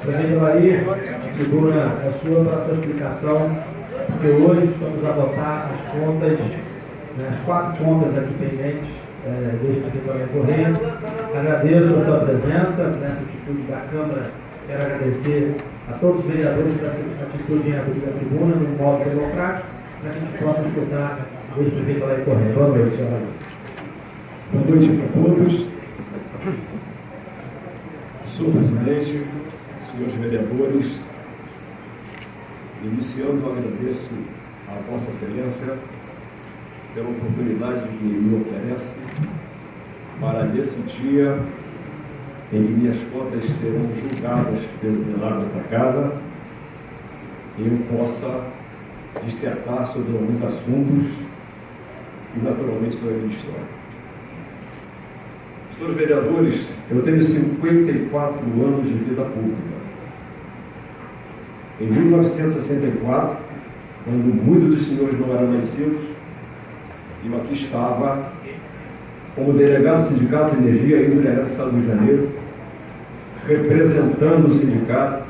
Prefeito Bahia, a tribuna é sua para a sua explicação, porque hoje vamos adotar as contas, as 4 contas aqui pendentes deste prefeito Bahia Correia. Agradeço a sua presença nessa atitude da Câmara. Quero agradecer a todos os vereadores por essa atitude em abrir a tribuna, de um modo democrático, para que a gente possa escutar o prefeito Bahia Correia. Boa noite, senhora. Boa noite a todos. Senhor presidente, senhores vereadores, iniciando, eu agradeço a Vossa Excelência pela oportunidade que me oferece para, nesse dia em que minhas contas serão julgadas pelo plenário dessa casa, eu possa dissertar sobre alguns assuntos e, naturalmente, sobre a minha história. Senhores vereadores, eu tenho 54 anos de vida pública. Em 1964, quando muitos dos senhores não eram nascidos, eu aqui estava como delegado do Sindicato de Energia e delegado do Estado do Rio de Janeiro, representando o sindicato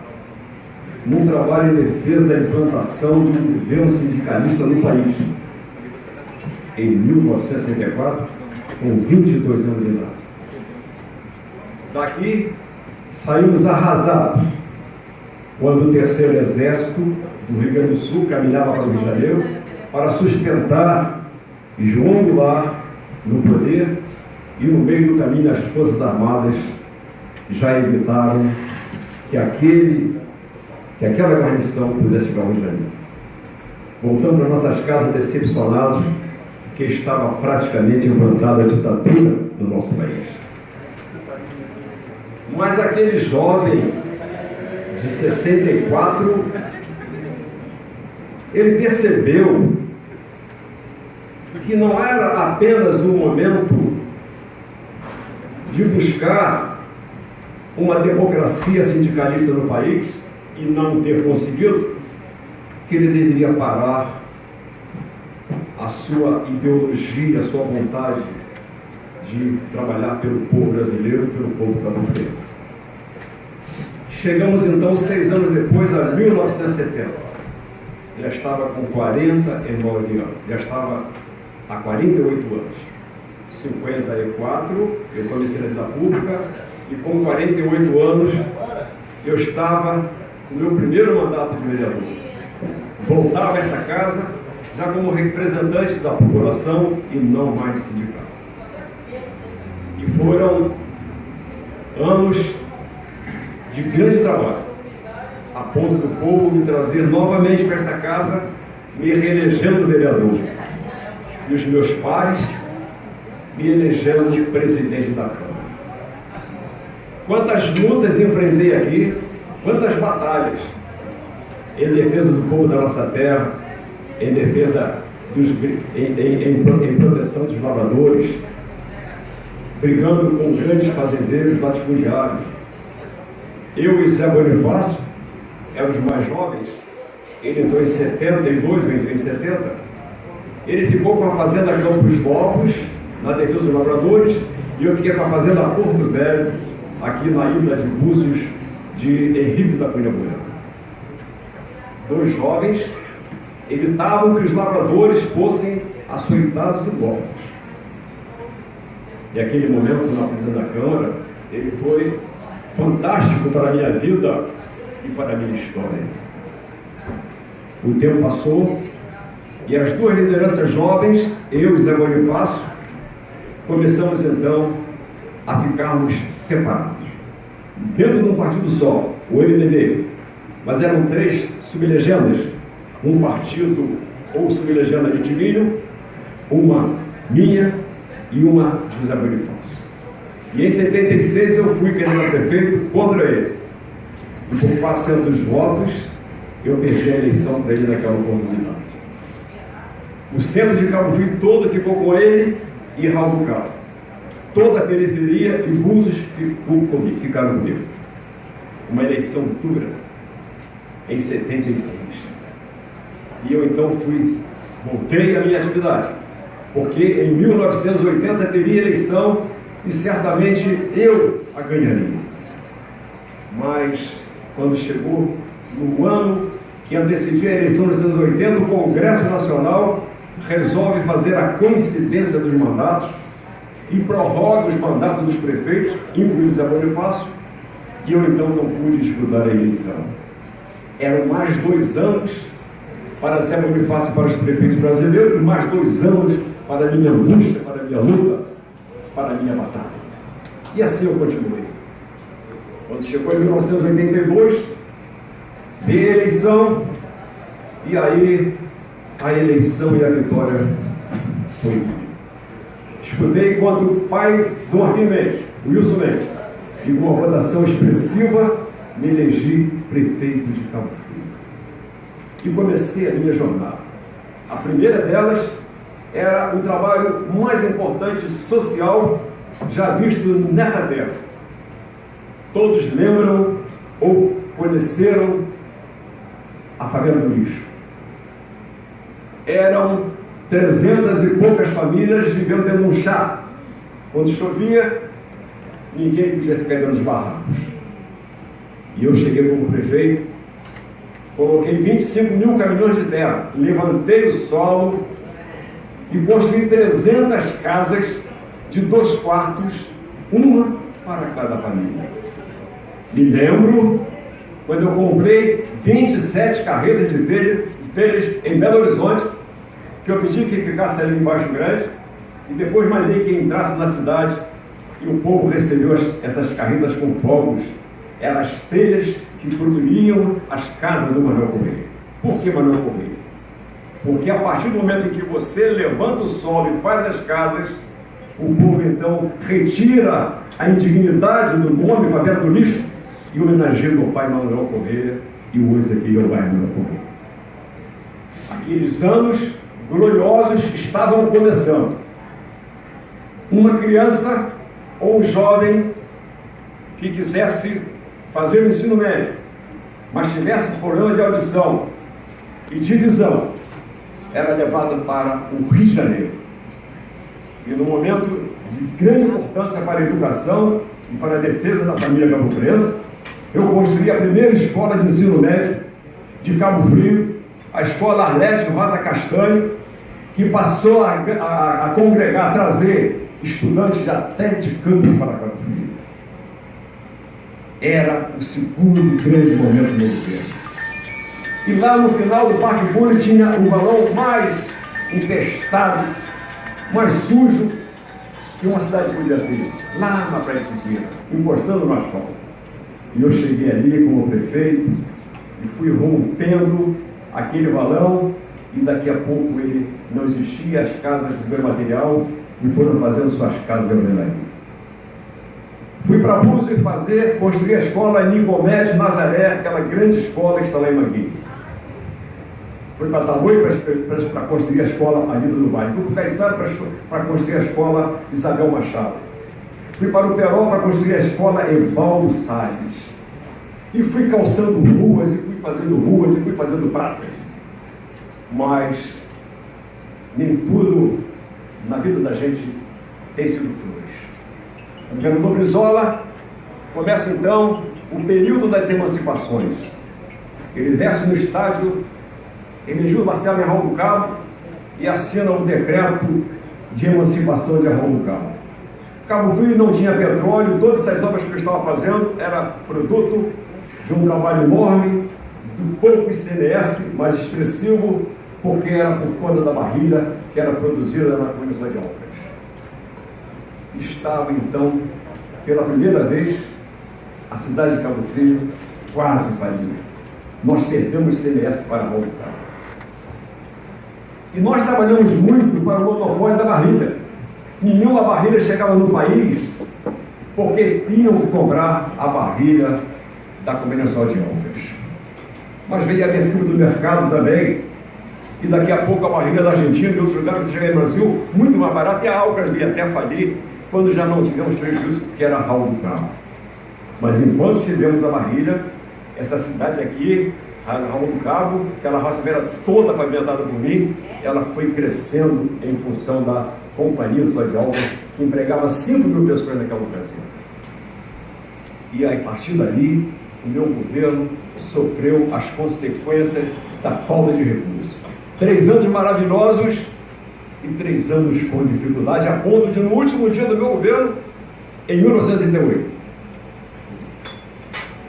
num trabalho em defesa da implantação de um governo sindicalista no país. Em 1964, com 22 anos de idade. Daqui, saímos arrasados quando o Terceiro Exército do Rio Grande do Sul caminhava para o Rio de Janeiro para sustentar João Goulart no poder, e no meio do caminho as Forças Armadas já evitaram que aquela guarnição pudesse chegar ao Rio de Janeiro. Voltamos para nossas casas decepcionados que estava praticamente implantada a ditadura no nosso país. Mas aquele jovem de 64, ele percebeu que não era apenas um momento de buscar uma democracia sindicalista no país e não ter conseguido, que ele deveria parar a sua ideologia, a sua vontade de trabalhar pelo povo brasileiro, pelo povo catarinense. Chegamos então 6 anos depois, a 1970. Já estava com 49 anos, já estava há 48 anos. 54, eu comecei na vida pública, e com 48 anos eu estava no meu primeiro mandato de vereador. Voltava a essa casa já como representante da população e não mais sindicato. E foram anos de grande trabalho, a ponto do povo me trazer novamente para esta casa, me reelegendo vereador. E os meus pares me elegendo presidente da Câmara. Quantas lutas enfrentei aqui, quantas batalhas em defesa do povo da nossa terra, em defesa em proteção dos lavradores, brigando com grandes fazendeiros latifundiários. Eu e Zé Bonifácio éramos mais jovens. Ele entrou em 72, eu entrei em 70. Ele ficou com a fazenda Campos Novos, na defesa dos lavradores, e eu fiquei com a fazenda Porto Velho, aqui na ilha de Búzios, de Henrique da Cunha Bueno. 2 jovens evitavam que os lavradores fossem açoitados e mortos. E aquele momento na presidência da Câmara, ele foi fantástico para a minha vida e para a minha história. O tempo passou e as 2 lideranças jovens, eu e Zé Bonifácio, começamos então a ficarmos separados. Dentro de um partido só, o MDB, mas eram 3 sublegendas, um partido ou sublegenda de Tivilho, uma minha e uma de José Bonifácio. E em 76 eu fui candidato a prefeito contra ele. E por 400 votos, eu perdi a eleição para ele naquela oportunidade. O centro de Cabo Frio todo ficou com ele e Raul do Cabo. Toda a periferia e Búzios ficaram comigo. Uma eleição dura, em 76. E eu então voltei à minha atividade, porque em 1980 teria eleição e certamente eu a ganharia. Mas, quando chegou no ano que antecedia a eleição de 1980, o Congresso Nacional resolve fazer a coincidência dos mandatos e prorroga os mandatos dos prefeitos, incluindo Zé Bonifácio, e eu então não pude disputar a eleição. Eram mais 2 anos para Zé Bonifácio e para os prefeitos brasileiros, e mais 2 anos para a minha angústia, para a minha luta, para a minha batalha. E assim eu continuei. Quando chegou em 1982, veio a eleição, e aí a eleição e a vitória foi minha. Disputei contra o pai do Martim Mendes, o Wilson Mendes, e com uma votação expressiva me elegi prefeito de Cabo Frio. E comecei a minha jornada. A primeira delas era o trabalho mais importante social já visto nessa terra. Todos lembram ou conheceram a favela do lixo. Eram 300 e poucas famílias vivendo dentro de um chá. Quando chovia, ninguém podia ficar dentro dos barracos. E eu cheguei como prefeito, coloquei 25 mil caminhões de terra, levantei o solo e construí 300 casas de 2 quartos, uma para cada família. Me lembro quando eu comprei 27 carretas de telhas em Belo Horizonte, que eu pedi que ficasse ali embaixo grande, e depois mandei que entrasse na cidade, e o povo recebeu essas carretas com fogos. Eram as telhas que produziam as casas do Manuel Correia. Por que Manuel Correia? Porque a partir do momento em que você levanta o solo e faz as casas, o povo então retira a indignidade do nome Favela do Lixo e homenageia o pai Manuel Correia, e hoje aqui é o pai Manuel Correia. Aqueles anos gloriosos estavam começando. Uma criança ou um jovem que quisesse fazer o ensino médio, mas tivesse problema de audição e de visão, era levado para o Rio de Janeiro. E no momento de grande importância para a educação e para a defesa da família cabo-friense, eu construí a primeira escola de ensino médio de Cabo Frio, a Escola Arlete Rosa Castanho, que passou a congregar, a trazer estudantes de até de Campos para Cabo Frio. Era o segundo grande momento do meu governo. E lá no final do Parque Bulli tinha o balão mais infestado, mais sujo que uma cidade podia ter, lá na Praia Siqueira, encostando no asfalto. E eu cheguei ali como prefeito e fui rompendo aquele valão, e daqui a pouco ele não existia, as casas de material e foram fazendo suas casas de alvenaria. Fui para Búzios construir a escola Nicomedes Nazaré, aquela grande escola que está lá em Manguinhos. Fui para Tamoio para construir a escola Alida do Vale. Fui para o Caiçara para construir a escola Isabel Machado. Fui para o Peró para construir a escola Evaldo Salles. E fui calçando ruas, e fui fazendo praças. Mas nem tudo na vida da gente tem sido flores. No governador Brizola começa então o período das emancipações. Ele desce no estádio Hermenegildo Marcelo em Arraial do Cabo e assina o decreto de emancipação de Arraial do Cabo. Cabo Frio não tinha petróleo, todas essas obras que eu estava fazendo era produto de um trabalho enorme, do pouco ICMS, mais expressivo, porque era por conta da barrilha que era produzida na Comissão de Obras. Estava então, pela primeira vez, a cidade de Cabo Frio quase falida. Nós perdemos ICMS para Arraial do Cabo. E nós trabalhamos muito para o monopólio da barrilha. Nenhuma barrilha chegava no país porque tinham que comprar a barrilha da Combinação de Obras. Mas veio a abertura do mercado também, e daqui a pouco a barrilha da Argentina e de outros lugares que chega no Brasil, muito mais barata, e a Alcas veio até falir quando já não tivemos prejuízo, porque era Arraial do Cabo. Mas enquanto tivemos a barrilha, essa cidade aqui, Arraial do Cabo, aquela raça era toda pavimentada por mim, ela foi crescendo em função da Companhia Só de Obras, que empregava 5 mil pessoas naquela ocasião. E aí, a partir dali, o meu governo sofreu as consequências da falta de recursos. 3 anos maravilhosos e 3 anos com dificuldade, a ponto de, no último dia do meu governo, em 1988,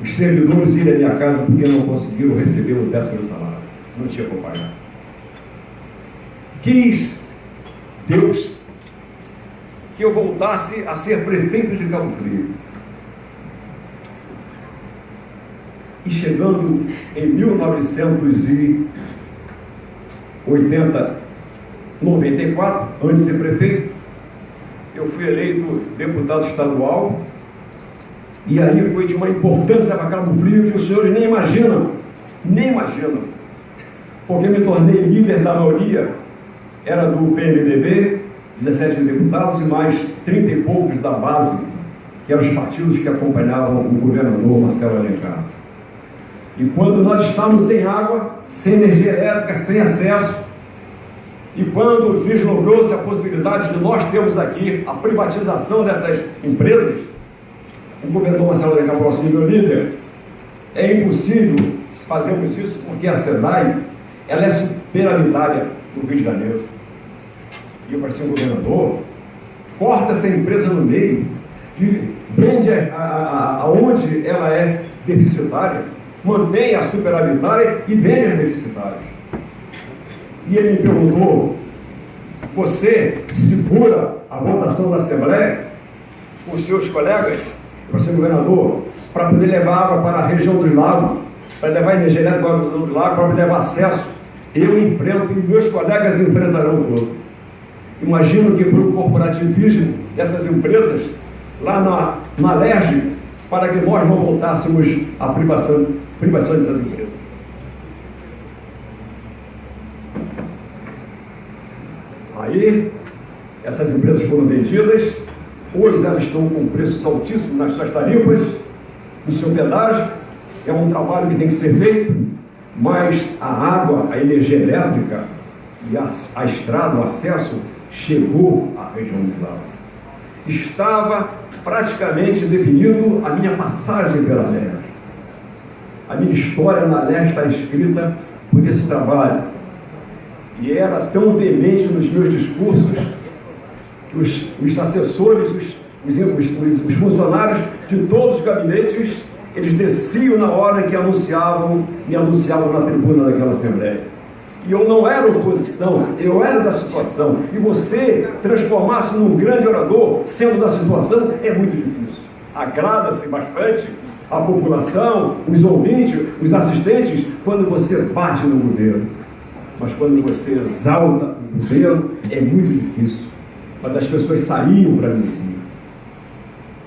os servidores irem à minha casa porque não conseguiram receber o 10º salário. Não tinha como pagar. Quis Deus que eu voltasse a ser prefeito de Cabo Frio. E chegando em 1994, antes de ser prefeito, eu fui eleito deputado estadual, e aí foi de uma importância para Cabo Frio que os senhores nem imaginam, porque me tornei líder da maioria, era do PMDB, 17 deputados e mais 30 e poucos da base, que eram os partidos que acompanhavam o governador Marcelo Alencar. E quando nós estávamos sem água, sem energia elétrica, sem acesso, e quando vislumbrou-se a possibilidade de nós termos aqui a privatização dessas empresas, o governador Marcelo Alencar falou assim: meu líder, é impossível fazermos isso porque a SEDAI, ela é superavitária do Rio de Janeiro. E eu falei assim: governador, corta essa empresa no meio, vende aonde ela é deficitária, mantém a superavitária e vende as deficitárias. E ele me perguntou: você segura a votação da Assembleia com os seus colegas, você governador, para poder levar água para a região dos lagos, para levar energia elétrica para a região dos lagos, para poder levar acesso? Eu enfrento e meus colegas enfrentarão todo. Imagino que por um corporativismo dessas empresas, lá na LERJ, para que nós não voltássemos à privação dessas empresas. Aí, essas empresas foram vendidas, hoje elas estão com preços altíssimos nas suas tarifas, no seu pedágio. É um trabalho que tem que ser feito, mas a água, a energia elétrica e a estrada, o acesso, chegou à região do lado. Estava praticamente definido a minha passagem pela LERJ. A minha história na LERJ está escrita por esse trabalho. E era tão veemente nos meus discursos que os assessores, os funcionários de todos os gabinetes, eles desciam na hora que me anunciavam na tribuna daquela Assembleia. E eu não era oposição, eu era da situação. E você transformar-se num grande orador, sendo da situação, é muito difícil. Agrada-se bastante a população, os ouvintes, os assistentes, quando você bate no governo. Mas quando você exalta o governo, é muito difícil. Mas as pessoas saíam para me ouvir.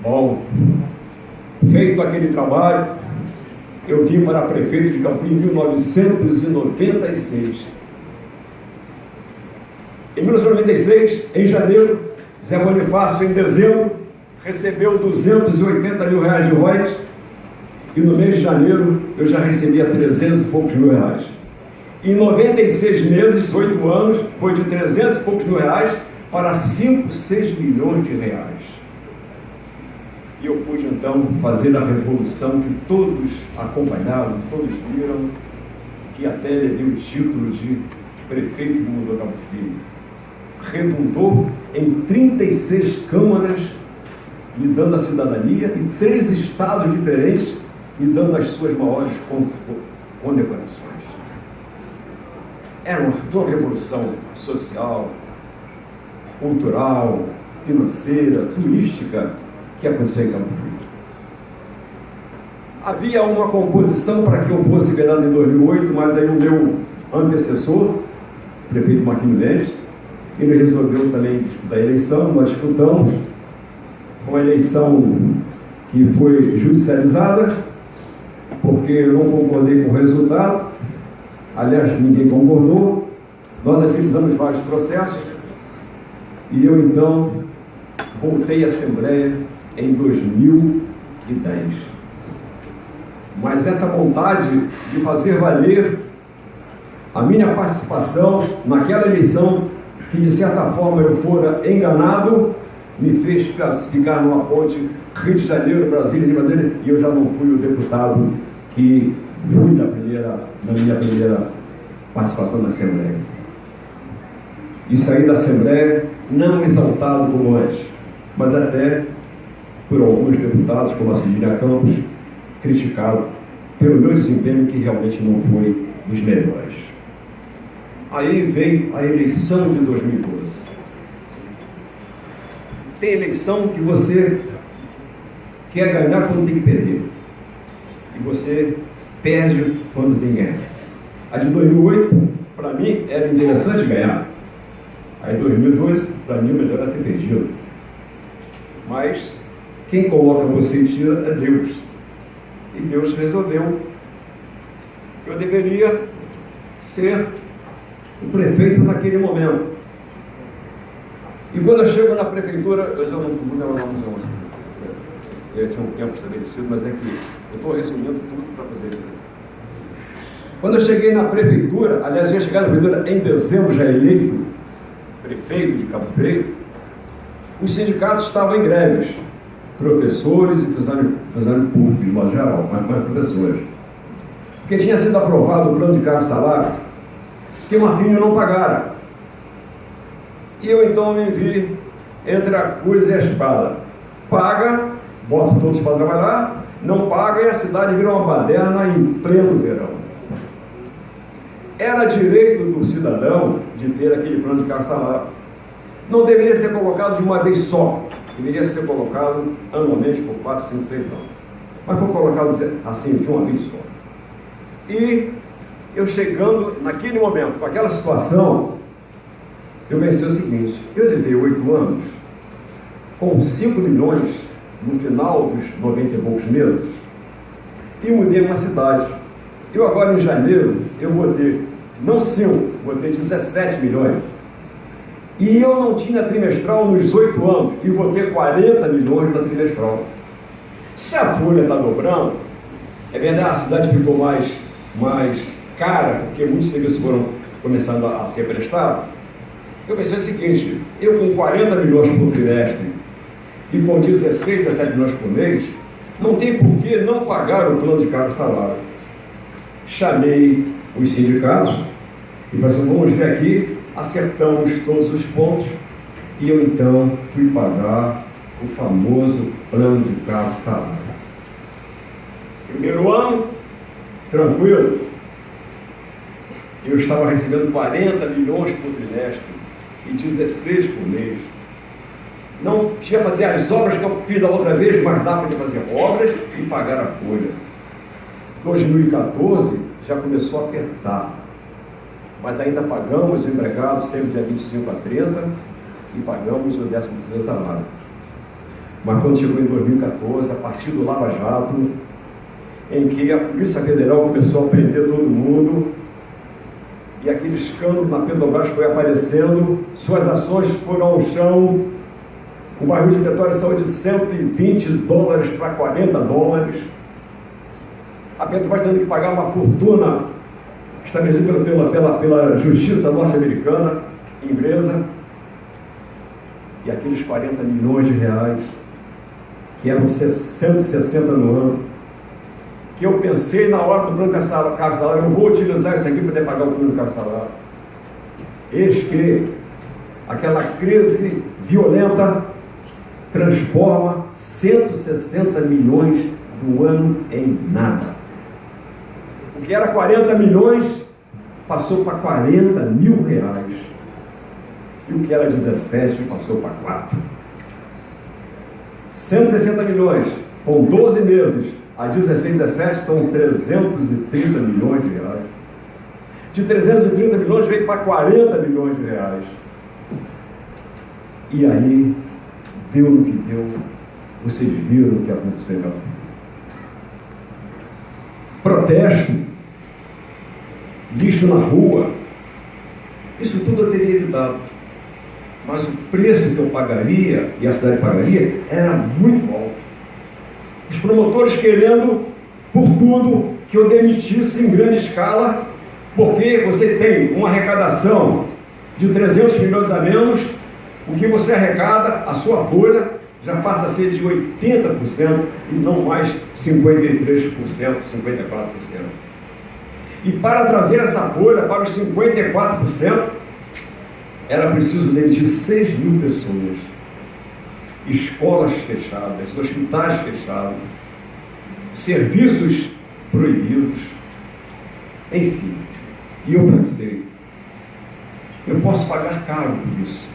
Bom, feito aquele trabalho, eu vim para prefeito de Cabo Frio em 1996. Em 1996, em janeiro, Zé Bonifácio, em dezembro, recebeu 280 mil reais de royalties, e no mês de janeiro eu já recebia 300 e poucos mil reais. Em 96 meses, 8 anos, foi de 300 e poucos mil reais para 5, 6 milhões de reais. E eu pude então fazer a revolução que todos acompanharam, todos viram, que até levei o título de prefeito do Mundo Cabo Frio. Redundou em 36 câmaras, me dando a cidadania, e 3 estados diferentes, me dando as suas maiores condecorações. Era uma revolução social, cultural, financeira, turística, que aconteceu em Cabo Frio. Havia uma composição para que eu fosse ganhado em 2008, mas aí o meu antecessor, o prefeito Marquinhos Mendes, ele resolveu também disputar a eleição. Nós disputamos uma eleição que foi judicializada, porque eu não concordei com o resultado. Aliás, ninguém concordou. Nós agilizamos vários processos e eu então voltei à Assembleia em 2010. Mas essa vontade de fazer valer a minha participação naquela eleição, que de certa forma eu fora enganado, me fez ficar numa ponte Rio de Janeiro, Brasília, de Brasília, e eu já não fui o deputado que fui na minha primeira participação na Assembleia. E saí da Assembleia não exaltado como antes, mas até por alguns deputados, como a Cidinha Campos, criticado pelo meu desempenho, que realmente não foi dos melhores. Aí veio a eleição de 2012. Tem eleição que você quer ganhar quando tem que perder. E você perde quando tem que ganhar. A de 2008, para mim, era interessante ganhar. Aí 2012, para mim, o melhor era ter perdido. Mas quem coloca você e tira é Deus. E Deus resolveu que eu deveria ser o prefeito naquele momento. E quando eu chego na prefeitura, eu já não lembro o nome, eu tinha um tempo estabelecido, mas é que eu estou resumindo tudo para poder. Quando eu cheguei na prefeitura, aliás, eu ia chegar na prefeitura em dezembro, já eleito prefeito de Cabo Freitas, os sindicatos estavam em greves, professores e funcionários públicos, de modo geral, mas professores. Porque tinha sido aprovado o plano de cargo e salário, que o Marfinho não pagara. E eu então me vi entre a cruz e a espada. Paga, bota todos para trabalhar, não paga e a cidade vira uma baderna em pleno verão. Era direito do cidadão de ter aquele plano de cargo e salário. Não deveria ser colocado de uma vez só, deveria ser colocado anualmente por 4, 5, 6 anos. Mas foi colocado assim, de uma vez só. E eu chegando naquele momento, com aquela situação, eu pensei o seguinte: eu levei 8 anos, com 5 milhões no final dos 90 e poucos meses, e mudei uma cidade. Eu agora em janeiro, eu vou ter, não 5, vou ter 17 milhões. E eu não tinha trimestral nos 8 anos, e vou ter 40 milhões da trimestral. Se a folha está dobrando, é verdade, a cidade ficou mais cara, porque muitos serviços foram começando a ser prestados. Eu pensei o seguinte: eu com 40 milhões por trimestre e com 16, 17 milhões por mês, não tem por que não pagar o plano de cargo e salário. Chamei os sindicatos e falei assim: vamos ver aqui, acertamos todos os pontos, e eu então fui pagar o famoso plano de cargo e salário. Primeiro ano, tranquilo, eu estava recebendo 40 milhões por trimestre e 16 por mês. Não tinha que fazer as obras que eu fiz da outra vez, mas dá para fazer obras e pagar a folha. 2014 já começou a apertar, mas ainda pagamos o empregado sempre dia 25 a 30 e pagamos o 13º salário. Mas quando chegou em 2014, a partir do Lava Jato, em que a Polícia Federal começou a prender todo mundo, e aquele escândalo na Petrobras foi aparecendo, suas ações foram ao chão, o barril de petróleo saiu de $120 para $40. A Petrobras tendo que pagar uma fortuna estabelecida pela justiça norte-americana, inglesa, e aqueles 40 milhões de reais, que eram 160 no ano, que eu pensei na hora do plano de cargo e salário: eu vou utilizar isso aqui para poder pagar o plano de cargo e salário. Eis que aquela crise violenta transforma 160 milhões do ano em nada. O que era 40 milhões passou para 40 mil reais. E o que era 17 passou para 4. 160 milhões, com 12 meses, a 16, 17 são 330 milhões de reais. De 330 milhões veio para 40 milhões de reais. E aí, deu no que deu. Vocês viram o que aconteceu em Cabo Freitas. Protesto, lixo na rua, isso tudo eu teria evitado. Mas o preço que eu pagaria, e a cidade pagaria, era muito alto. Os promotores querendo, por tudo, que eu demitisse em grande escala, porque você tem uma arrecadação de 300 milhões a menos, O que você arrecada, a sua folha, já passa a ser de 80% e não mais 53%, 54%. E para trazer essa folha para os 54%, era preciso demitir 6.000 pessoas. Escolas fechadas, hospitais fechados, serviços proibidos, enfim. E eu pensei, eu posso pagar caro por isso.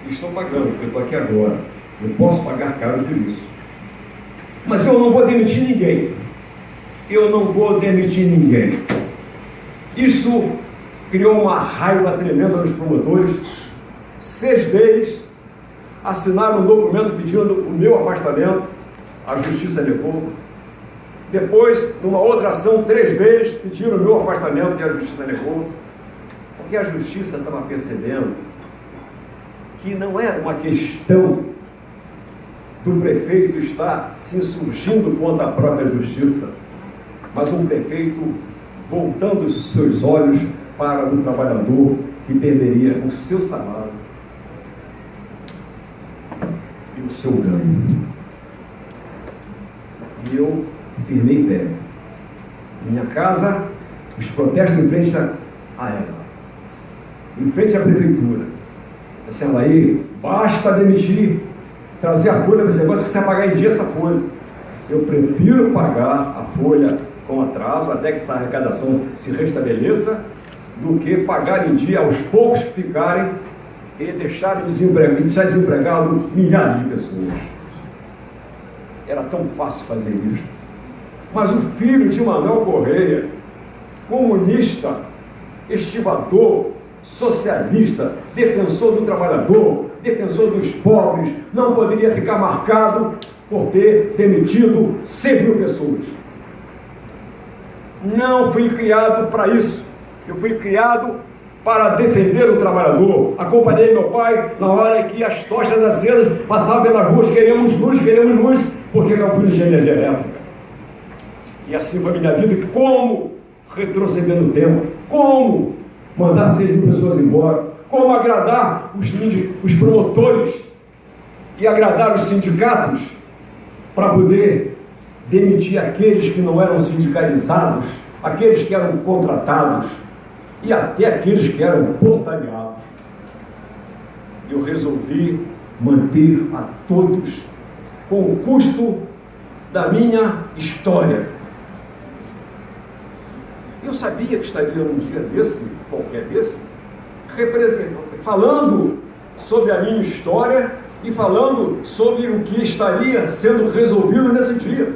E estou pagando, porque eu estou aqui agora. Eu posso pagar caro por isso. Mas eu não vou demitir ninguém. Eu não vou demitir ninguém. Isso criou uma raiva tremenda nos promotores. 6 deles assinaram um documento pedindo o meu afastamento. A justiça negou. Depois, numa outra ação, 3 deles pediram o meu afastamento e a justiça negou. Porque a justiça estava percebendo que não era uma questão do prefeito estar se insurgindo contra a própria justiça, mas um prefeito voltando os seus olhos para o trabalhador que perderia o seu salário e o seu ganho. E eu firmei pé. Minha casa, os protestos em frente a ela, em frente à prefeitura. Assim, aí, basta demitir, trazer a folha, você vai pagar em dia essa folha. Eu prefiro pagar a folha com atraso, até que essa arrecadação se restabeleça, do que pagar em dia aos poucos que ficarem e deixar desempregado milhares de pessoas. Era tão fácil fazer isso. Mas o filho de Manuel Correia, comunista, estivador, socialista, defensor do trabalhador, defensor dos pobres, não poderia ficar marcado por ter demitido 100.000 pessoas. Não fui criado para isso. Eu fui criado para defender o trabalhador. Acompanhei meu pai na hora que as tochas acesas passavam pelas ruas, queremos luz, porque não fui de energia elétrica. E assim foi a minha vida. E como retroceder no tempo? Como mandar 6.000 pessoas embora? Como agradar os promotores e agradar os sindicatos para poder demitir aqueles que não eram sindicalizados, aqueles que eram contratados e até aqueles que eram voluntariados. Eu resolvi manter a todos com o custo da minha história. Eu sabia que estaria num dia desse, qualquer desse, falando sobre a minha história e falando sobre o que estaria sendo resolvido nesse dia.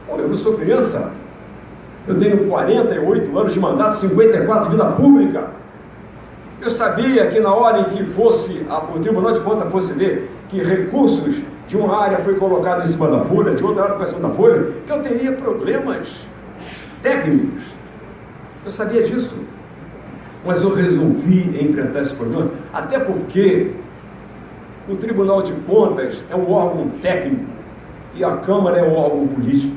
Olha, eu não sou criança. Eu tenho 48 anos de mandato, 54 de vida pública. Eu sabia que na hora em que o Tribunal de Contas fosse ver que recursos de uma área foi colocado em cima da folha, de outra área foi em cima da folha, que eu teria problemas técnicos. Eu sabia disso. Mas eu resolvi enfrentar esse problema, até porque o Tribunal de Contas é um órgão técnico e a Câmara é um órgão político.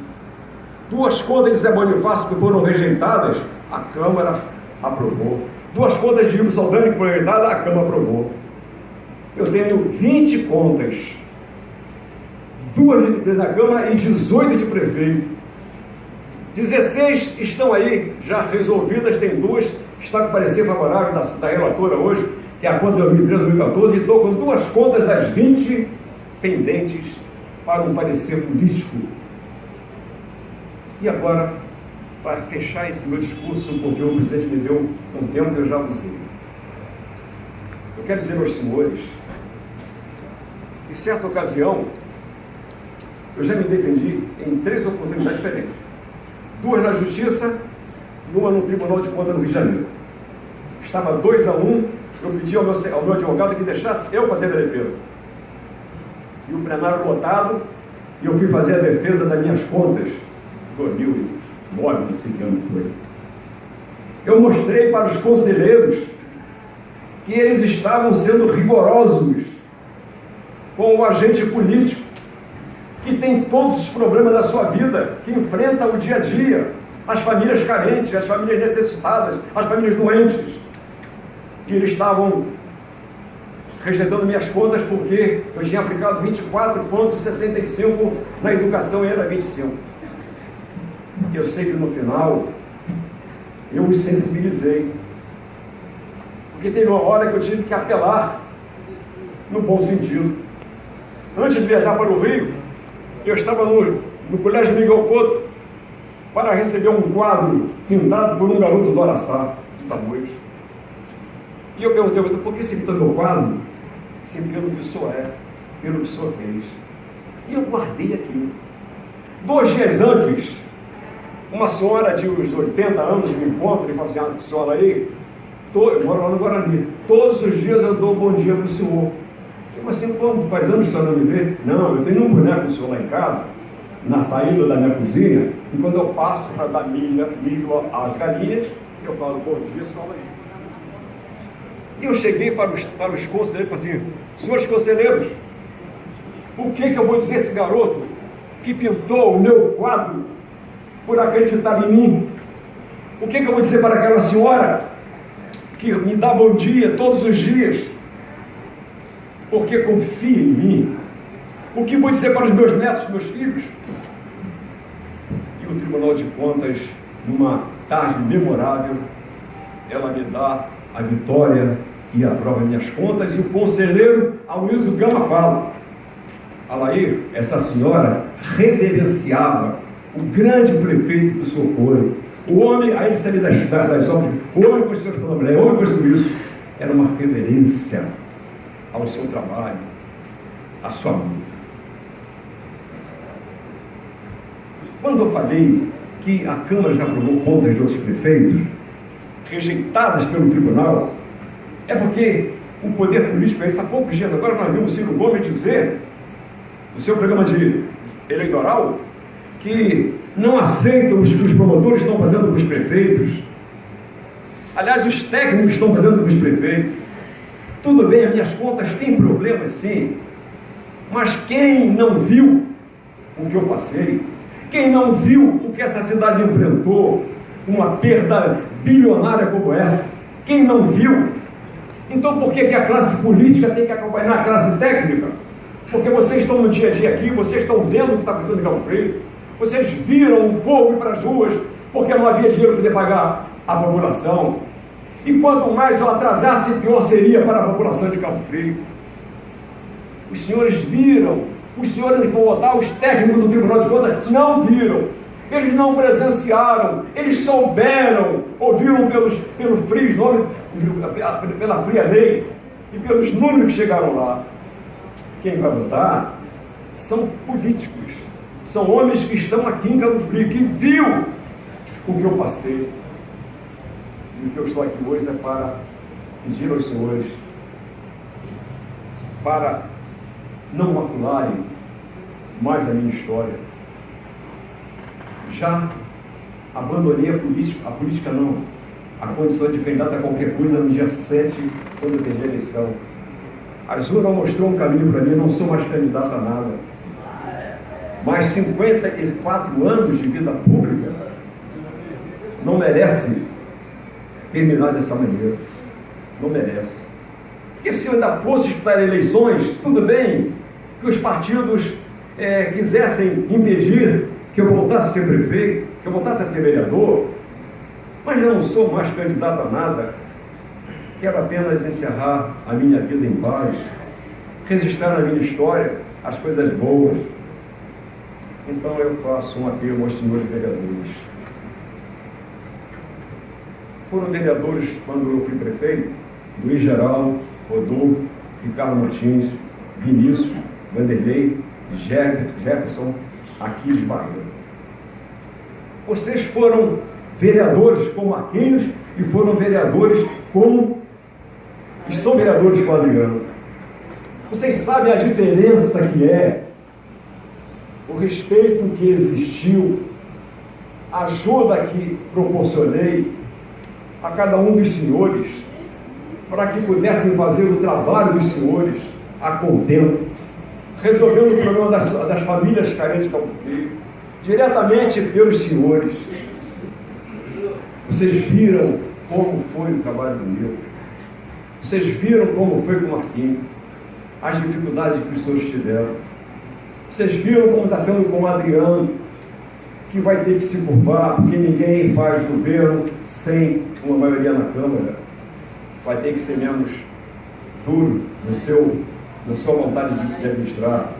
2 contas de Zé Bonifácio que foram rejeitadas, a Câmara aprovou. 2 contas de Ivo Saldanha que foram rejeitadas, a Câmara aprovou. Eu tenho 20 contas, 2 de presidente da Câmara e 18 de prefeito. 16 estão aí já resolvidas, tem 2 que está com parecer favorável da relatora hoje, que é a conta de 2013 e 2014, e estou com 2 contas das 20 pendentes para um parecer político. E agora, para fechar esse meu discurso, porque o presidente me deu um tempo que eu já usei, eu quero dizer aos senhores que, em certa ocasião, eu já me defendi em 3 oportunidades diferentes. 2 na Justiça e 1 no Tribunal de Contas no Rio de Janeiro. Estava 2-1, eu pedi ao meu advogado que deixasse eu fazer a defesa. E o plenário lotado, e eu fui fazer a defesa das minhas contas, 2009, não sei que ano foi. Eu mostrei para os conselheiros que eles estavam sendo rigorosos com o agente político, que tem todos os problemas da sua vida, que enfrenta o dia a dia, as famílias carentes, as famílias necessitadas, as famílias doentes, que eles estavam rejeitando minhas contas porque eu tinha aplicado 24,65 na educação e era 25. E eu sei que no final eu me sensibilizei, porque teve uma hora que eu tive que apelar no bom sentido. Antes de viajar para o Rio, eu estava no Colégio Miguel Couto para receber um quadro pintado por um garoto do Araçá, de Tamoios. E eu perguntei, por que você pintou meu quadro? Sim, pelo que o senhor é, pelo que o senhor fez. E eu guardei aquilo. 2 dias antes, uma senhora de uns 80 anos me encontra e fala assim, que senhora aí, eu moro lá no Guarani, todos os dias eu dou um bom dia para o senhor. Mas assim, como faz anos que o senhor não me vê? Não, eu tenho um boneco do senhor lá em casa, na saída da minha cozinha, e quando eu passo para dar milho às galinhas, eu falo, bom dia, senhora aí. E eu cheguei para os conselheiros e falei assim, senhores conselheiros, o que eu vou dizer a esse garoto que pintou o meu quadro por acreditar em mim? O que eu vou dizer para aquela senhora que me dá bom dia todos os dias porque confia em mim? O que vou dizer para os meus netos, meus filhos? E o Tribunal de Contas, numa tarde memorável, ela me dá a vitória e aprova minhas contas, e o conselheiro Aloysio Gama fala, Alair, essa senhora reverenciava o grande prefeito que o senhor foi, o homem, aí ele sabia das obras, o homem com os seus problemas, o homem com isso, era uma reverência ao seu trabalho, à sua luta. Quando eu falei que a Câmara já aprovou contas de outros prefeitos, rejeitadas pelo tribunal, é porque o poder político, há poucos dias agora, nós vimos o Ciro Gomes dizer, no seu programa eleitoral, que não aceitam o que os promotores estão fazendo com os prefeitos. Aliás, os técnicos estão fazendo com os prefeitos. Tudo bem, as minhas contas têm problemas sim, mas quem não viu o que eu passei, quem não viu o que essa cidade enfrentou, uma perda bilionária como essa, quem não viu? Então por que a classe política tem que acompanhar a classe técnica? Porque vocês estão no dia a dia aqui, vocês estão vendo o que está acontecendo em Cabo Frio, vocês viram o povo ir para as ruas, porque não havia dinheiro para poder pagar a população. E quanto mais eu atrasasse, pior seria para a população de Cabo Frio. Os senhores viram, os senhores que vão votar, os técnicos do Tribunal de Contas não viram, eles não presenciaram, eles souberam, ouviram pelo FRIS, pela fria lei, e pelos números que chegaram lá. Quem vai votar são políticos, são homens que estão aqui em Cabo Frio, que viu o que eu passei. E o que eu estou aqui hoje é para pedir aos senhores para não macularem mais a minha história. Já abandonei a política não, a condição de candidato a qualquer coisa no dia 7, quando eu perdi a eleição. A urnas mostrou um caminho para mim, não sou mais candidato a nada. Mas 54 anos de vida pública não merece terminar dessa maneira. Não merece. Porque se eu ainda fosse disputar eleições, tudo bem que os partidos quisessem impedir que eu voltasse a ser prefeito, que eu voltasse a ser vereador, mas eu não sou mais candidato a nada. Quero apenas encerrar a minha vida em paz, registrar na minha história as coisas boas. Então eu faço um apelo aos senhores vereadores. Foram vereadores, quando eu fui prefeito, Luiz Geraldo, Rodolfo, Ricardo Martins, Vinícius, Vanderlei, Jefferson, Aquiles Barreiro. Vocês foram vereadores com Marquinhos e foram vereadores e são vereadores com o Adriano. Vocês sabem a diferença que é, o respeito que existiu, a ajuda que proporcionei a cada um dos senhores, para que pudessem fazer o trabalho dos senhores a contento, resolvendo o problema das famílias carentes de Cabo Frio, diretamente pelos senhores. Vocês viram como foi o trabalho do meu. Vocês viram como foi com o Marquinhos. as dificuldades que os senhores tiveram. Vocês viram como está sendo com o Adriano, que vai ter que se curvar, porque ninguém faz governo sem uma maioria na Câmara. Vai ter que ser menos duro na sua vontade de administrar,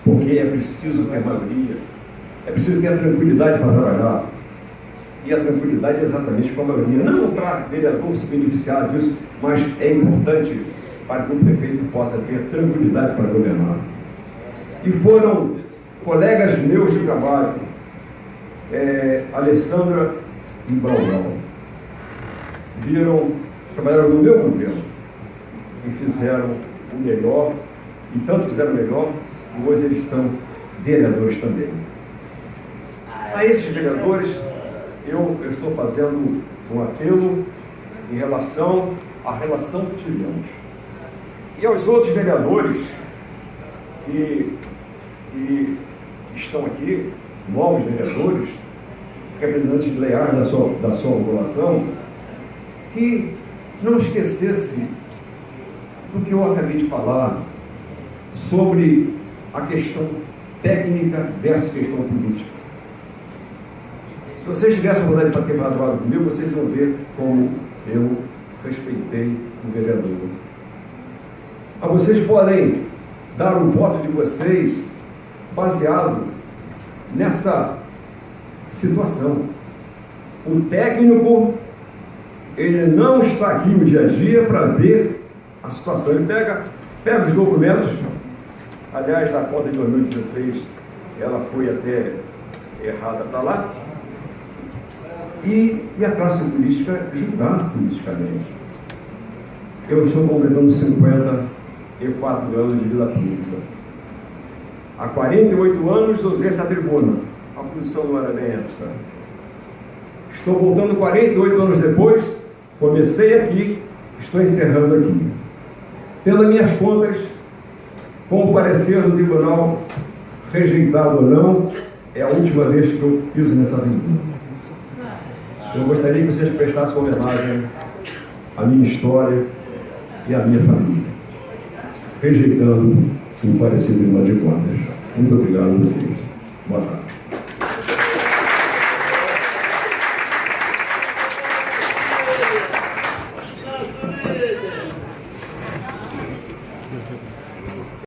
porque é preciso ter maioria, é preciso ter a tranquilidade para trabalhar. E a tranquilidade é exatamente com a maioria, não para o vereador se beneficiar disso, mas é importante para que o prefeito possa ter tranquilidade para governar. E foram colegas meus de trabalho, Alessandra e Brau, trabalharam no meu governo e fizeram o melhor, e tanto fizeram o melhor, que hoje eles são vereadores também. A esses vereadores, eu estou fazendo um apelo em relação à relação que tivemos. E aos outros vereadores que estão aqui, novos vereadores, representantes leais da sua população, que não esquecesse do que eu acabei de falar sobre a questão técnica versus questão política. Se vocês tivessem a vontade de ter falado comigo, vocês vão ver como eu respeitei o vereador. Mas vocês podem dar o voto de vocês baseado nessa situação. O técnico, ele não está aqui no dia a dia para ver a situação. Ele pega os documentos. Aliás, a conta de 2016, ela foi até errada para lá. E a classe política julgar politicamente. Eu estou completando 54 anos de vida pública. Há 48 anos usei essa tribuna. A posição não era bem essa. Estou voltando 48 anos depois, comecei aqui, estou encerrando aqui. Tendo as minhas contas, com o parecer do tribunal, rejeitado ou não, é a última vez que eu piso nessa tribuna. Eu gostaria que vocês prestassem homenagem à minha história e à minha família, rejeitando o parecer do Tribunal de Contas. Muito obrigado a vocês. Boa tarde.